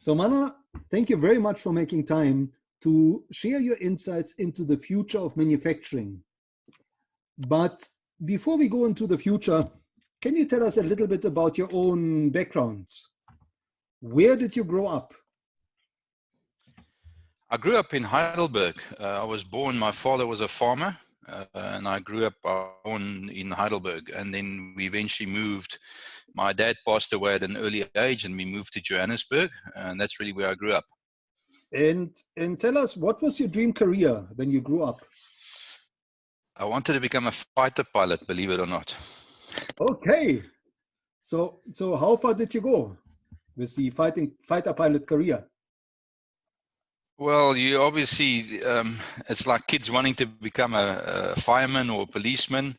So Manna, thank you very much for making time to share your insights into the future of manufacturing. But before we go into the future, can you tell us a little bit about your own backgrounds? Where did you grow up? I grew up in Heidelberg. I was born, my father was a farmer, and I grew up born in Heidelberg. And then we eventually moved. My dad passed away at an early age, and we moved to Johannesburg, and that's really where I grew up. And tell us, what was your dream career when you grew up? I wanted to become a fighter pilot, believe it or not. Okay. So how far did you go with the fighter pilot career? Well, you obviously, it's like kids wanting to become a fireman or a policeman.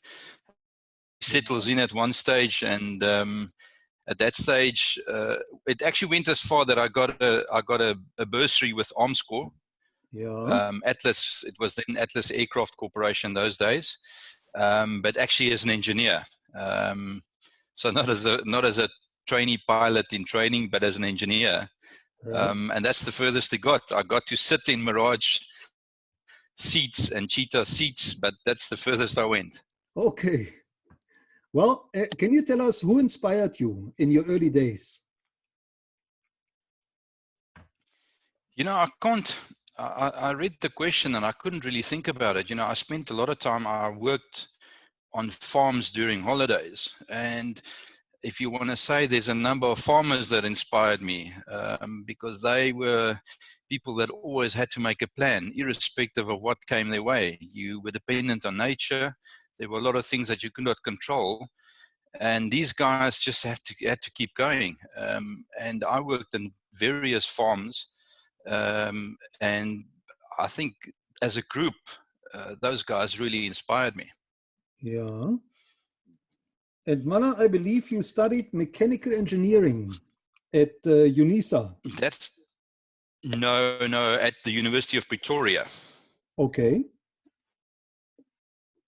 Settles in at one stage, and at that stage, it actually went as far that I got a bursary with Arms Corps. Yeah. Atlas, it was then Atlas Aircraft Corporation those days, but actually as an engineer. So not as a trainee pilot in training, but as an engineer. Yeah. And that's the furthest it got. I got to sit in Mirage seats and Cheetah seats, but that's the furthest I went. Okay. Well, can you tell us who inspired you in your early days? You know, I read the question and I couldn't really think about it. You know, I spent a lot of time, I worked on farms during holidays. And if you want to say, there's a number of farmers that inspired me because they were people that always had to make a plan, irrespective of what came their way. You were dependent on nature. There were a lot of things that you could not control. And these guys just had to keep going. And I worked in various farms. And I think as a group, those guys really inspired me. Yeah. And Manna, I believe you studied mechanical engineering at UNISA. That's no, at the University of Pretoria. Okay.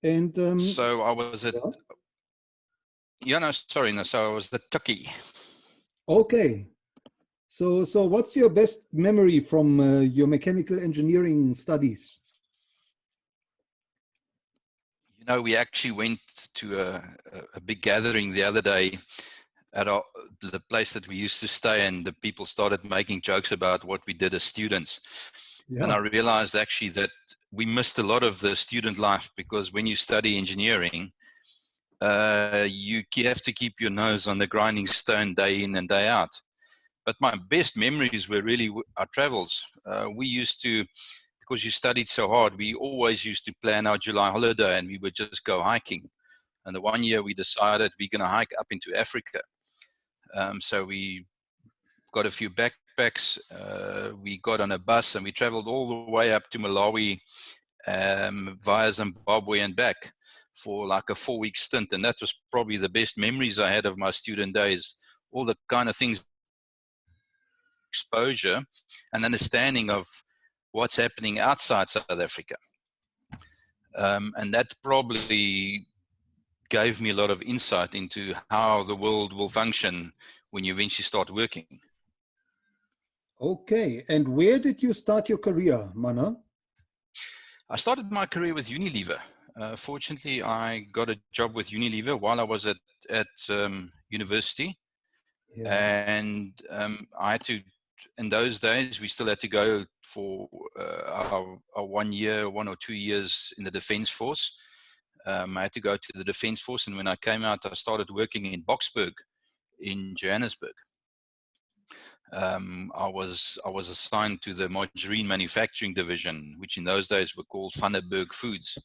And so I was at, so I was at Tukkie. Okay. So what's your best memory from your mechanical engineering studies? You know, we actually went to a big gathering the other day at the place that we used to stay, and the people started making jokes about what we did as students. Yeah. And I realized actually that we missed a lot of the student life, because when you study engineering, you have to keep your nose on the grinding stone day in and day out. But my best memories were really our travels. We used to, because you studied so hard, we always used to plan our July holiday and we would just go hiking. And the one year we decided we're going to hike up into Africa. So we got a few backpacks, we got on a bus and we traveled all the way up to Malawi via Zimbabwe and back for like a 4-week stint. And that was probably the best memories I had of my student days. All the kind of things, exposure and understanding of what's happening outside South Africa. And that probably gave me a lot of insight into how the world will function when you eventually start working. Okay, and where did you start your career, Manna? I started my career with Unilever. Fortunately, I got a job with Unilever while I was at university. Yeah. And I had to, in those days, we still had to go for our 1 or 2 years in the Defense Force. I had to go to the Defense Force, and when I came out, I started working in Boksburg in Johannesburg. I was assigned to the margarine manufacturing division, which in those days were called Vanderberg Foods.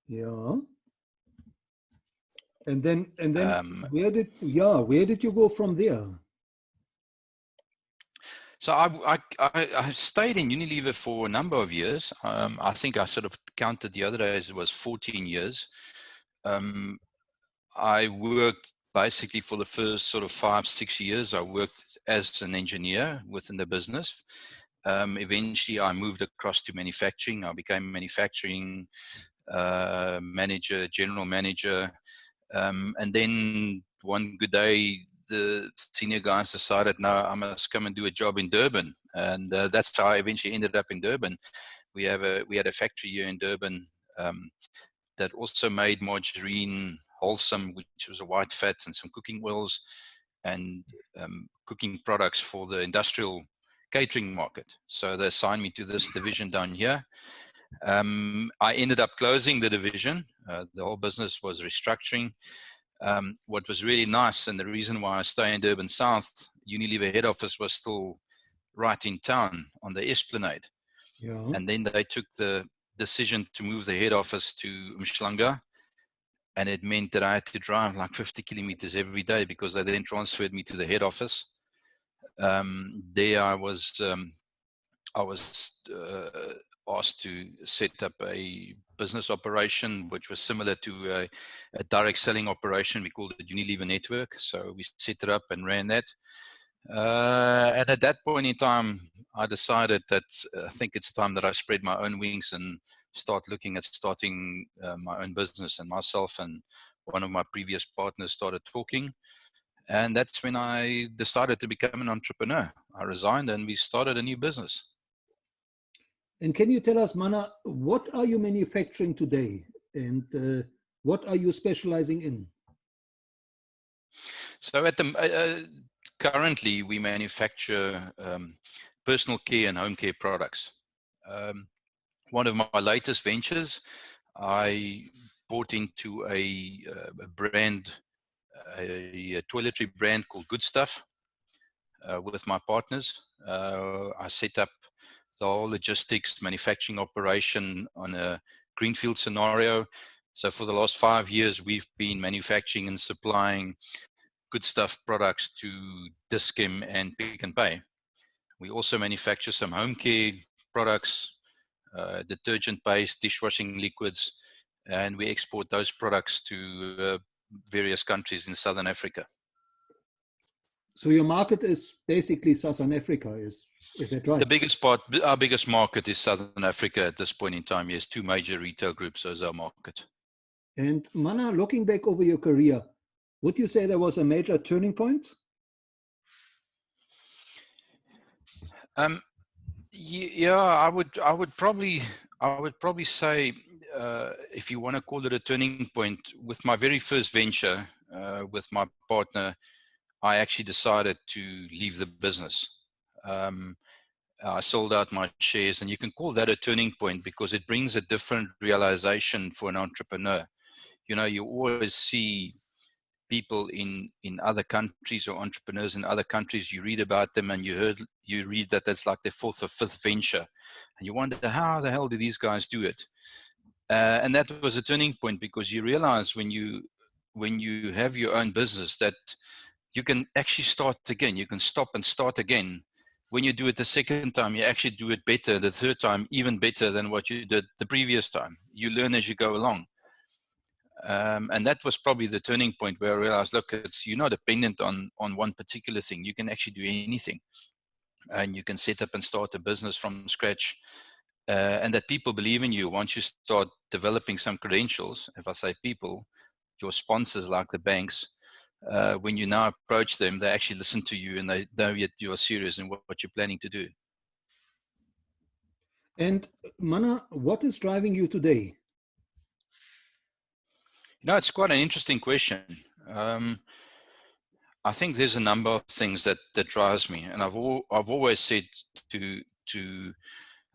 Yeah. And then where did you go from there? So I stayed in Unilever for a number of years. I think I sort of counted the other days, it was 14 years. I worked basically for the first sort of 5-6 years. I worked as an engineer within the business. Eventually I moved across to manufacturing. I became manufacturing manager, general manager. And then one good day, the senior guys decided, no, I must come and do a job in Durban. And that's how I eventually ended up in Durban. We had a factory here in Durban that also made margarine, wholesome, which was a white fat, and some cooking oils and cooking products for the industrial catering market. So they assigned me to this division down here. I ended up closing the division. The whole business was restructuring. What was really nice, and the reason why I stay in Durban South, Unilever head office was still right in town on the Esplanade. Yeah. And then they took the decision to move the head office to Umhlanga. And it meant that I had to drive like 50 kilometers every day, because they then transferred me to the head office. There I was asked to set up a business operation, which was similar to a direct selling operation. We called it Unilever Network. So we set it up and ran that. And at that point in time, I decided that I think it's time that I spread my own wings and start looking at starting my own business. And myself and one of my previous partners started talking. And that's when I decided to become an entrepreneur. I resigned and we started a new business. And can you tell us, Manna, what are you manufacturing today, and what are you specializing in? So at the currently we manufacture personal care and home care products. One of my latest ventures, I bought into a brand, a toiletry brand called Good Stuff, with my partners. I set up the whole logistics manufacturing operation on a greenfield scenario. So for the last 5 years, we've been manufacturing and supplying Good Stuff products to Dis-Chem and Pick n Pay. We also manufacture some home care products, detergent-based dishwashing liquids, and we export those products to various countries in Southern Africa. So your market is basically Southern Africa, is that right? The biggest part, our biggest market is Southern Africa at this point in time. Yes, 2 major retail groups as our market. And Manna, looking back over your career, would you say there was a major turning point? Yeah, I would probably say, if you want to call it a turning point, with my very first venture with my partner, I actually decided to leave the business. I sold out my shares, and you can call that a turning point because it brings a different realization for an entrepreneur. You know, you always see people in other countries or entrepreneurs in other countries. You read about them and you read that that's like their 4th or 5th venture, and you wonder, how the hell do these guys do it? And that was a turning point, because you realize when you have your own business that you can actually start again. You can stop and start again. When you do it the second time, you actually do it better. The third time, even better than what you did the previous time. You learn as you go along. And that was probably the turning point where I realized, look, you're not dependent on one particular thing. You can actually do anything. And you can set up and start a business from scratch. And that people believe in you once you start developing some credentials. If I say people, your sponsors like the banks, when you now approach them, they actually listen to you and they know that you are serious in what you're planning to do. And Manna, what is driving you today? You know, it's quite an interesting question. I think there's a number of things that drives me, and I've always said to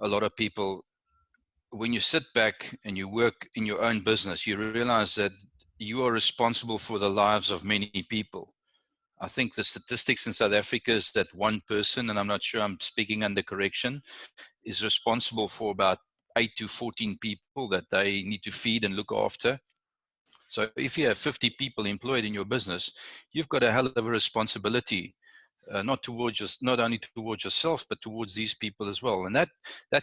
a lot of people, when you sit back and you work in your own business, you realize that you are responsible for the lives of many people. I think the statistics in South Africa is that one person, and I'm not sure I'm speaking under correction, is responsible for about 8 to 14 people that they need to feed and look after. So if you have 50 people employed in your business, you've got a hell of a responsibility, not only towards yourself, but towards these people as well. And that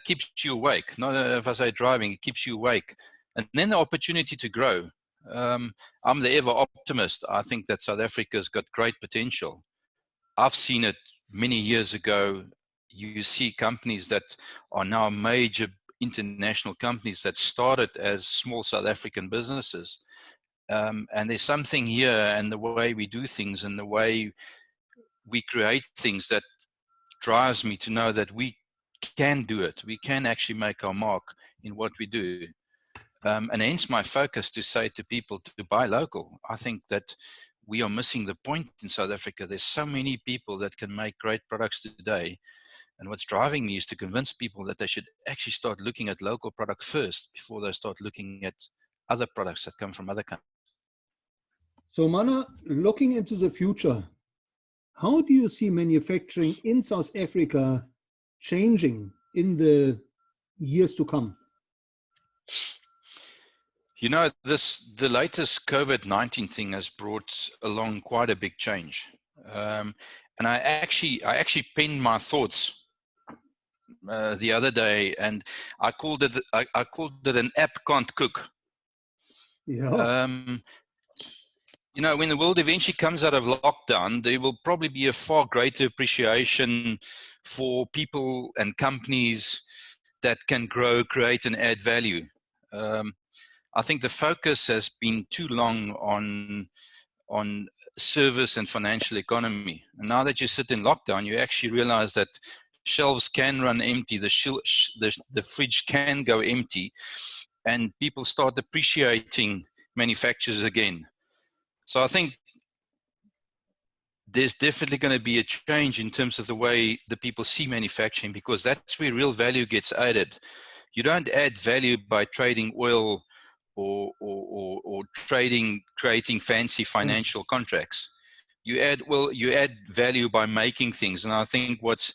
keeps you awake. Not if I say driving, it keeps you awake. And then the opportunity to grow. I'm the ever optimist. I think that South Africa's got great potential. I've seen it many years ago. You see companies that are now major international companies that started as small South African businesses. And there's something here and the way we do things and the way we create things that drives me to know that we can do it. We can actually make our mark in what we do. And hence my focus to say to people to buy local. I think that we are missing the point in South Africa. There's so many people that can make great products today. And what's driving me is to convince people that they should actually start looking at local product first before they start looking at other products that come from other countries. So Manna, looking into the future, how do you see manufacturing in South Africa changing in the years to come? You know, the latest COVID-19 thing has brought along quite a big change. And I actually penned my thoughts the other day, and I called it an app can't cook. Yeah. You know, when the world eventually comes out of lockdown, there will probably be a far greater appreciation for people and companies that can grow, create, and add value. I think the focus has been too long on service and financial economy. And now that you sit in lockdown, you actually realize that shelves can run empty, the fridge can go empty, and people start appreciating manufacturers again. So I think there's definitely going to be a change in terms of the way the people see manufacturing, because that's where real value gets added. You don't add value by trading oil or creating fancy financial contracts. You add value by making things. And I think what's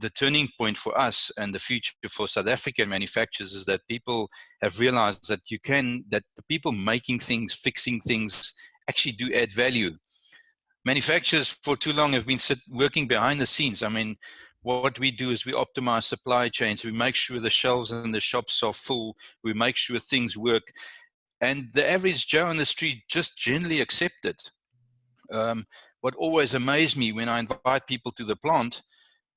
the turning point for us and the future for South African manufacturers is that people have realized that that the people making things, fixing things, actually do add value. Manufacturers for too long have been working behind the scenes. I mean, what we do is we optimize supply chains. We make sure the shelves in the shops are full. We make sure things work. And the average Joe on the street just generally accept it. What always amazed me when I invite people to the plant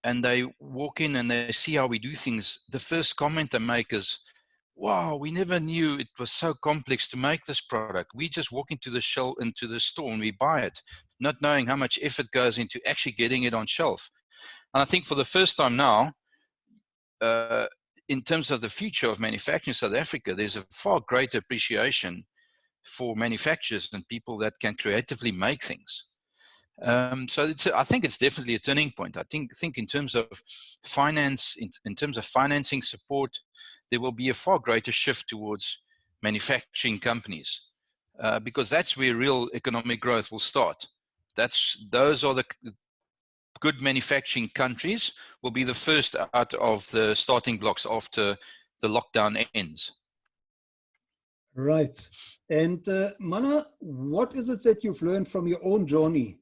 and they walk in and they see how we do things, the first comment they make is, wow, we never knew it was so complex to make this product. We just walk into the store and we buy it, not knowing how much effort goes into actually getting it on shelf. And I think for the first time now, in terms of the future of manufacturing in South Africa, there's a far greater appreciation for manufacturers and people that can creatively make things. So I think it's definitely a turning point. I think in terms of finance, in terms of financing support, there will be a far greater shift towards manufacturing companies, because that's where real economic growth will start. Those are the good manufacturing countries will be the first out of the starting blocks after the lockdown ends. Right. And Manna, what is it that you've learned from your own journey?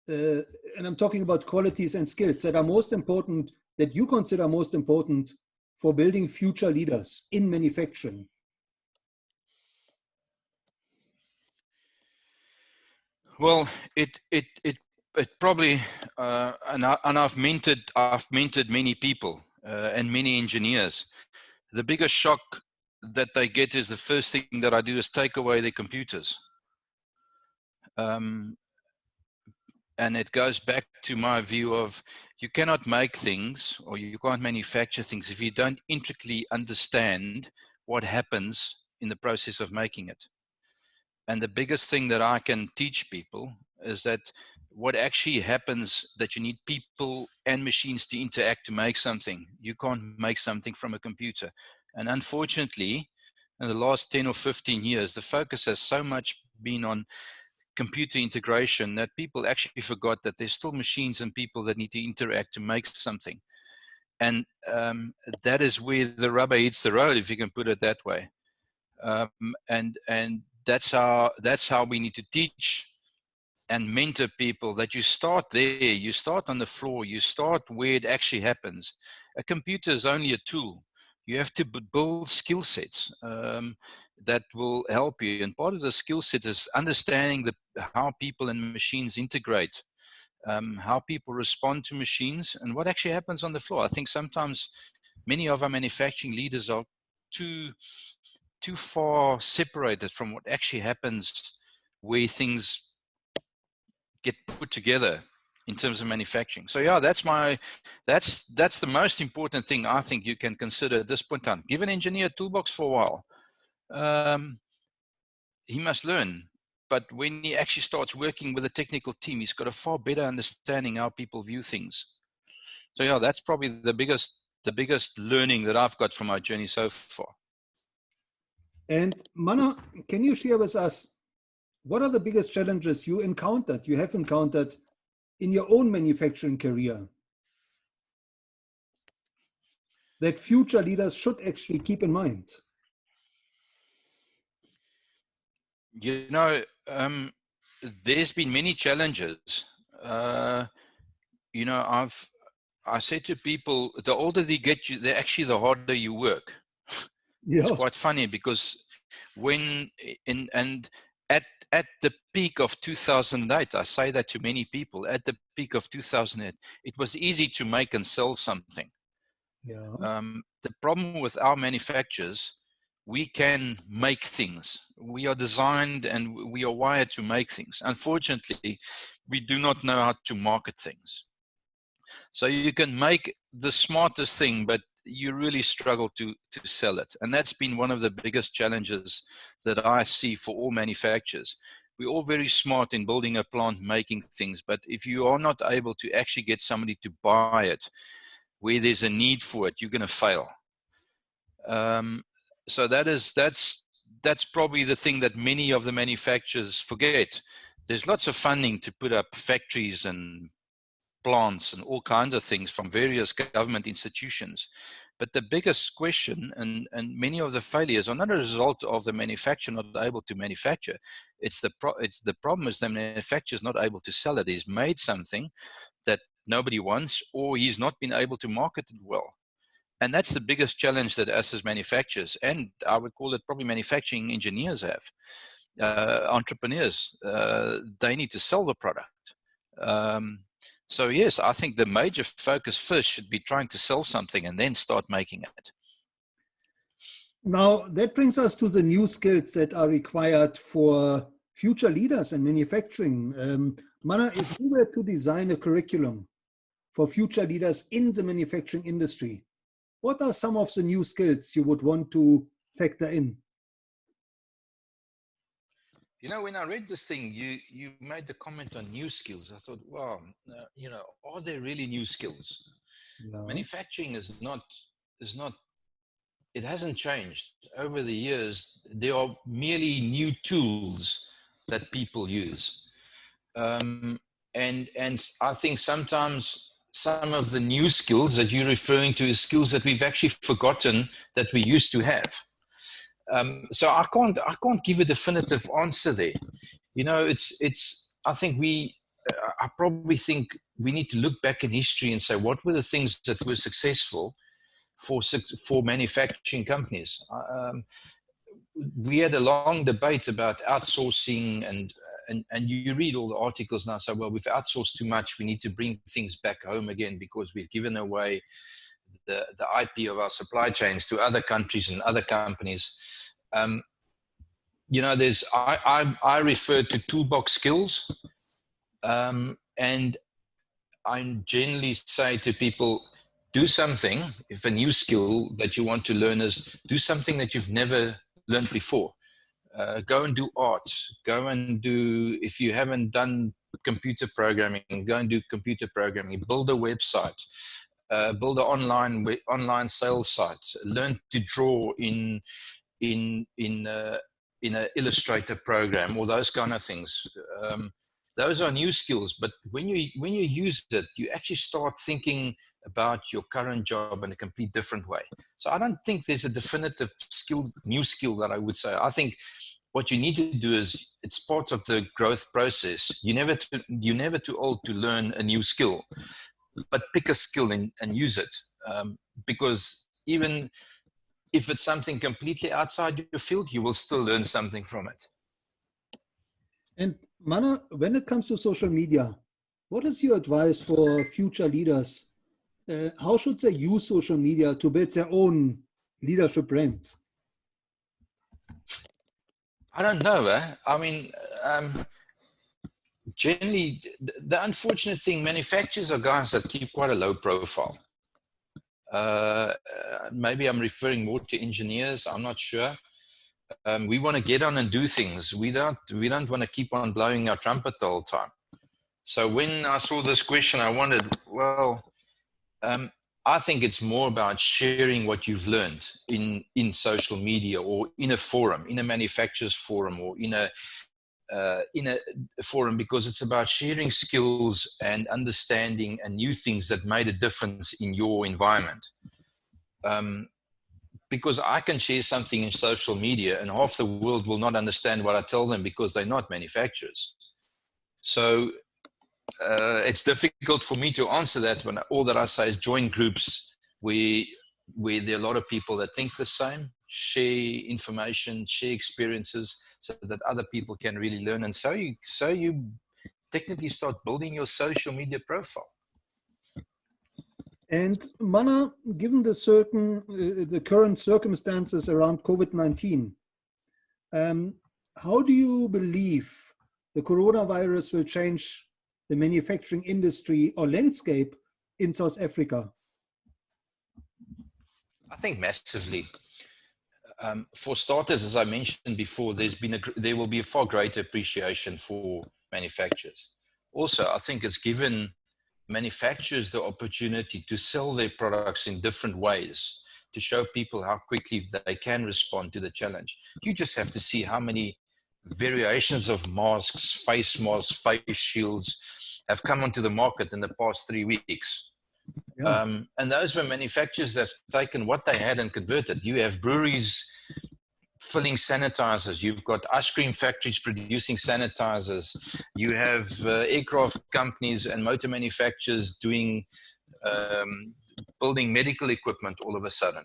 And I'm talking about qualities and skills that are most important, that you consider most important for building future leaders in manufacturing. Well, it probably, and I've mentored many people and many engineers. The biggest shock that they get is the first thing that I do is take away their computers. And it goes back to my view of you cannot make things or you can't manufacture things if you don't intricately understand what happens in the process of making it. And the biggest thing that I can teach people is that what actually happens, that you need people and machines to interact to make something. You can't make something from a computer. And unfortunately, in the last 10 or 15 years, the focus has so much been on computer integration that people actually forgot that there's still machines and people that need to interact to make something. And that is where the rubber hits the road, if you can put it that way. And that's how we need to teach and mentor people, that you start there, you start on the floor, you start where it actually happens. A computer is only a tool. You have to build skill sets that will help you. And part of the skill set is understanding how people and machines integrate, how people respond to machines, and what actually happens on the floor. I think sometimes many of our manufacturing leaders are too too far separated from what actually happens where things get put together in terms of manufacturing. So yeah, that's the most important thing I think you can consider at this point in time. Give an engineer a toolbox for a while. He must learn. But when he actually starts working with a technical team, he's got a far better understanding how people view things. So yeah, that's probably the biggest learning that I've got from my journey so far. And Manna, can you share with us, what are the biggest challenges you have encountered in your own manufacturing career that future leaders should actually keep in mind? You know, there's been many challenges. You know, I say to people, the older they get, the harder you work. It's Yes. quite funny because at the peak of 2008, I say that to many people, at the peak of 2008, it was easy to make and sell something. Yeah. The problem with our manufacturers, we can make things. We are designed and we are wired to make things. Unfortunately, we do not know how to market things. So you can make the smartest thing, but you really struggle to sell it. And that's been one of the biggest challenges that I see for all manufacturers. We're all very smart in building a plant, making things, but if you are not able to actually get somebody to buy it, where there's a need for it, you're going to fail. So that's probably the thing that many of the manufacturers forget. There's lots of funding to put up factories and plants and all kinds of things from various government institutions. But the biggest question and many of the failures are not a result of the manufacturer not able to manufacture. It's the problem is the manufacturer is not able to sell it. He's made something that nobody wants, or he's not been able to market it well. And that's the biggest challenge that us as manufacturers, and I would call it probably manufacturing engineers have, entrepreneurs, they need to sell the product. So yes, I think the major focus first should be trying to sell something and then start making it. Now, that brings us to the new skills that are required for future leaders in manufacturing. Manna, if you were to design a curriculum for future leaders in the manufacturing industry, what are some of the new skills you would want to factor in? You know, when I read this thing, you made the comment on new skills. I thought, wow, you know, are there really new skills? Yeah. Manufacturing is not, it hasn't changed over the years. There are merely new tools that people use. And I think sometimes some of the new skills that you're referring to is skills that we've actually forgotten that we used to have. So I can't give a definitive answer there. You know, I think I probably think we need to look back in history and say, what were the things that were successful for manufacturing companies? We had a long debate about outsourcing and you read all the articles now, so, well, we've outsourced too much. We need to bring things back home again because we've given away the IP of our supply chains to other countries and other companies. You know, I refer to toolbox skills, and I generally say to people, do something. If a new skill that you want to learn is, do something that you've never learned before. Go and do art. Go and do, if you haven't done computer programming, go and do computer programming. Build a website. Build an online sales site. Learn to draw in an Illustrator program, or those kind of things. Those are new skills, but when you use it, you actually start thinking about your current job in a complete different way. So I don't think there's a definitive new skill that I would say. I think what you need to do is, it's part of the growth process. You're never too old to learn a new skill, but pick a skill and use it. Because even if it's something completely outside your field, you will still learn something from it. And Manna, when it comes to social media, what is your advice for future leaders? How should they use social media to build their own leadership brand? I don't know. I mean, generally, the unfortunate thing, manufacturers are guys that keep quite a low profile. Maybe I'm referring more to engineers. I'm not sure. We want to get on and do things. We don't want to keep on blowing our trumpet the whole time. So when I saw this question, I wondered, well, I think it's more about sharing what you've learned in social media or in a forum, in a manufacturer's forum, or in a forum, because it's about sharing skills and understanding and new things that made a difference in your environment. Because I can share something in social media and half the world will not understand what I tell them because they're not manufacturers. So it's difficult for me to answer that when all that I say is join groups where there are a lot of people that think the same, share information, share experiences so that other people can really learn. And so you technically start building your social media profile. And Manna, given the current circumstances around COVID-19, how do you believe the coronavirus will change the manufacturing industry or landscape in South Africa? I think massively. For starters, as I mentioned before, there will be a far greater appreciation for manufacturers. Also, I think it's given manufacturers the opportunity to sell their products in different ways, to show people how quickly they can respond to the challenge. You just have to see how many variations of masks, face shields have come onto the market in the past 3 weeks. Yeah. And those were manufacturers that have taken what they had and converted. You have breweries filling sanitizers. You've got ice cream factories producing sanitizers. You have aircraft companies and motor manufacturers doing building medical equipment all of a sudden.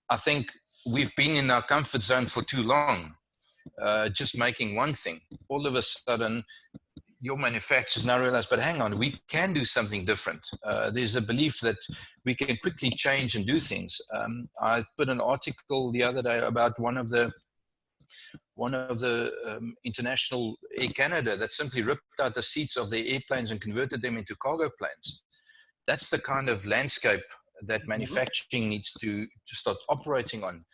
I think we've been in our comfort zone for too long, just making one thing. All of a sudden, your manufacturers now realize, but hang on, we can do something different. There's a belief that we can quickly change and do things. I put an article the other day about one of the International Air Canada that simply ripped out the seats of their airplanes and converted them into cargo planes. That's the kind of landscape that manufacturing needs to start operating on.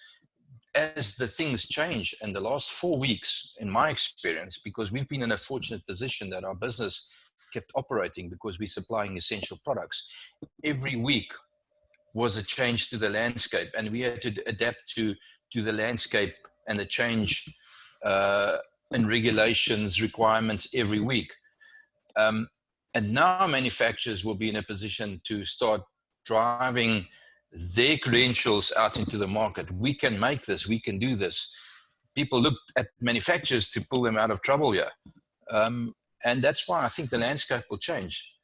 As the things change in the last 4 weeks, in my experience, because we've been in a fortunate position that our business kept operating because we're supplying essential products, every week was a change to the landscape, and we had to adapt to the landscape and the change in regulations, requirements every week. And now manufacturers will be in a position to start driving their credentials out into the market. We can make this, we can do this. People look at manufacturers to pull them out of trouble here. And that's why I think the landscape will change.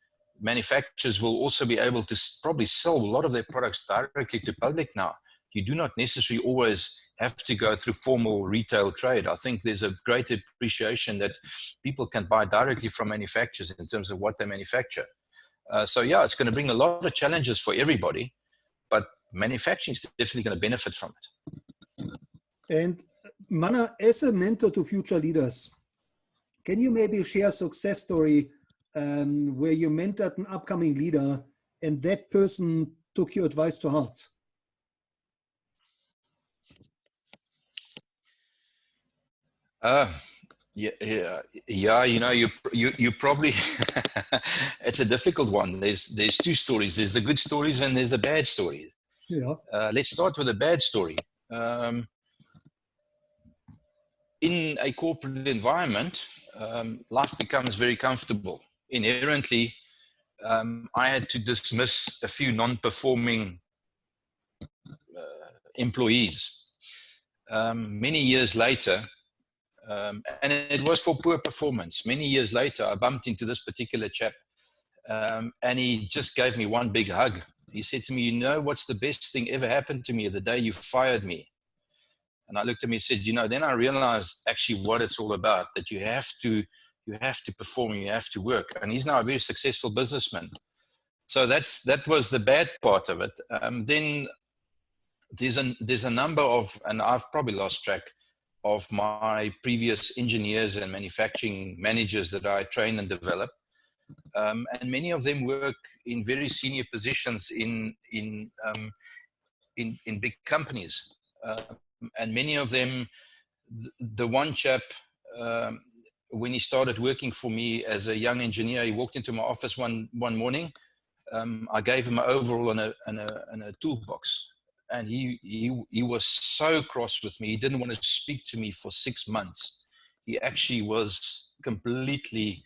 Manufacturers will also be able to probably sell a lot of their products directly to public now. You do not necessarily always have to go through formal retail trade. I think there's a great appreciation that people can buy directly from manufacturers in terms of what they manufacture. So yeah, it's going to bring a lot of challenges for everybody, but manufacturing is definitely going to benefit from it. And Manna, as a mentor to future leaders, can you maybe share a success story where you mentored an upcoming leader and that person took your advice to heart? Yeah. You know, you probably it's a difficult one. There's two stories. There's the good stories and there's the bad stories. Yeah. Let's start with the bad story. In a corporate environment, life becomes very comfortable. Inherently, I had to dismiss a few non-performing employees. Many years later, and it was for poor performance. Many years later, I bumped into this particular chap, and he just gave me one big hug. He said to me, "You know what's the best thing ever happened to me? The day you fired me." And I looked at him and said, "You know," then I realized actually what it's all about, that you have to perform, you have to work. And he's now a very successful businessman. So that was the bad part of it. Then there's a number of, and I've probably lost track of my previous engineers and manufacturing managers that I train and develop. And many of them work in very senior positions in big companies. And many of them, the one chap, when he started working for me as a young engineer, he walked into my office one morning. I gave him an overall and a toolbox. And he was so cross with me. He didn't want to speak to me for 6 months. He actually was completely,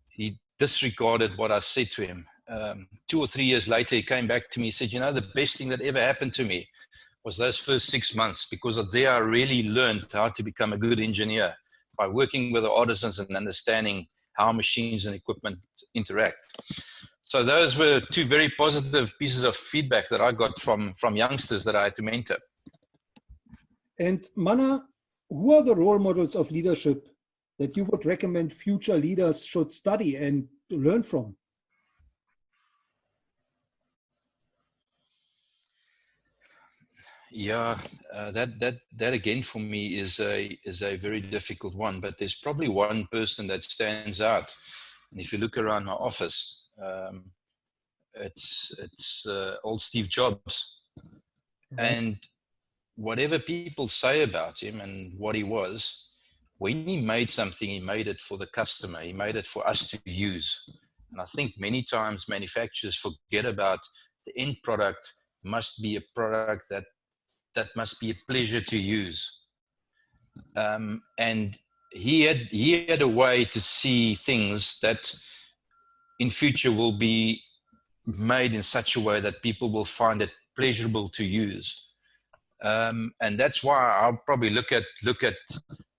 he disregarded what I said to him. 2 or 3 years later, he came back to me and said, you know, the best thing that ever happened to me was those first 6 months, because there I really learned how to become a good engineer by working with the artisans and understanding how machines and equipment interact. So those were 2 very positive pieces of feedback that I got from youngsters that I had to mentor. And Manna, who are the role models of leadership that you would recommend future leaders should study and learn from? Yeah, that again for me is a very difficult one. But there's probably one person that stands out, and if you look around my office, it's old Steve Jobs. Right. And whatever people say about him and what he was, when he made something, he made it for the customer. He made it for us to use. And I think many times manufacturers forget about the end product must be a product that must be a pleasure to use. And he had a way to see things that in future will be made in such a way that people will find it pleasurable to use. And that's why I'll probably look at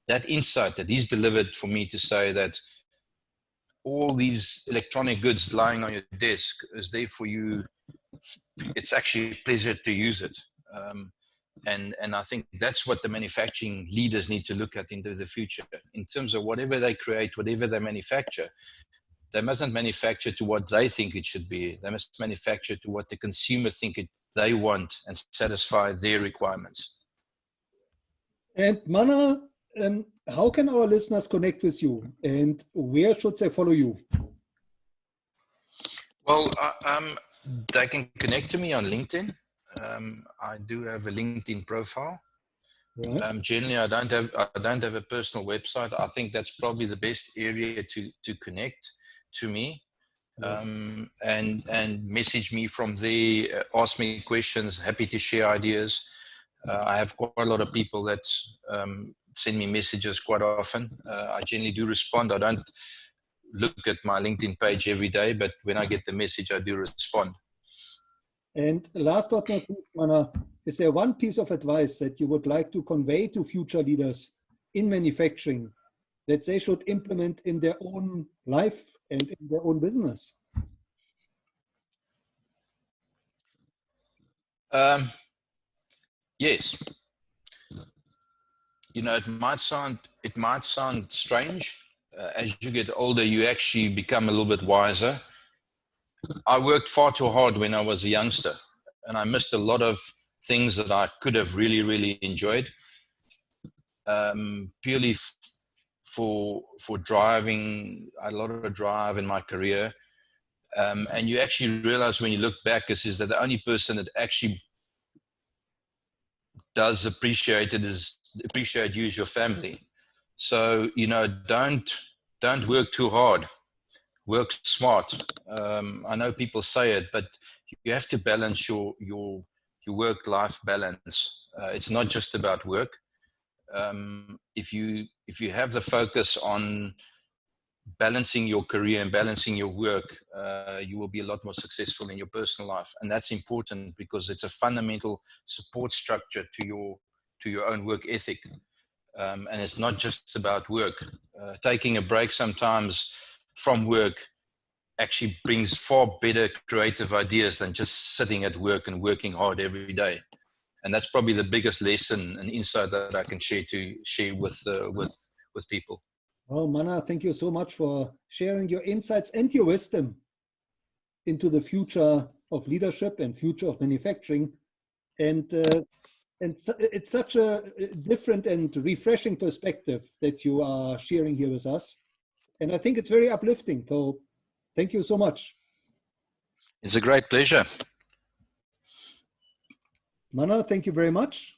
that insight that he's delivered for me to say that all these electronic goods lying on your desk is there for you. It's actually a pleasure to use it. And I think that's what the manufacturing leaders need to look at into the future. In terms of whatever they create, whatever they manufacture, they mustn't manufacture to what they think it should be. They must manufacture to what the consumer think they want and satisfy their requirements. And Manna, how can our listeners connect with you, and where should they follow you? Well, they can connect to me on LinkedIn. I do have a LinkedIn profile. Right. Generally, I don't have a personal website. I think that's probably the best area to connect to me. And message me from there, ask me questions, happy to share ideas. I have quite a lot of people that send me messages quite often. I generally do respond. I don't look at my LinkedIn page every day, but when I get the message, I do respond. And last but not least, Manna, is there one piece of advice that you would like to convey to future leaders in manufacturing that they should implement in their own life and in their own business? Yes. You know, it might sound strange. As you get older, you actually become a little bit wiser. I worked far too hard when I was a youngster, and I missed a lot of things that I could have really, really enjoyed. Purely for driving, I had a lot of drive in my career. And you actually realize when you look back, is that the only person that actually does appreciate you is your family. So, you know, don't work too hard. Work smart. I know people say it, but you have to balance your work-life balance. It's not just about work. If you have the focus on balancing your career and balancing your work, you will be a lot more successful in your personal life. And that's important because it's a fundamental support structure to your own work ethic. And it's not just about work. Taking a break sometimes from work actually brings far better creative ideas than just sitting at work and working hard every day. And that's probably the biggest lesson and insight that I can share with people. Well, Manna, thank you so much for sharing your insights and your wisdom into the future of leadership and future of manufacturing. And And it's such a different and refreshing perspective that you are sharing here with us. And I think it's very uplifting. So thank you so much. It's a great pleasure. Manna, thank you very much.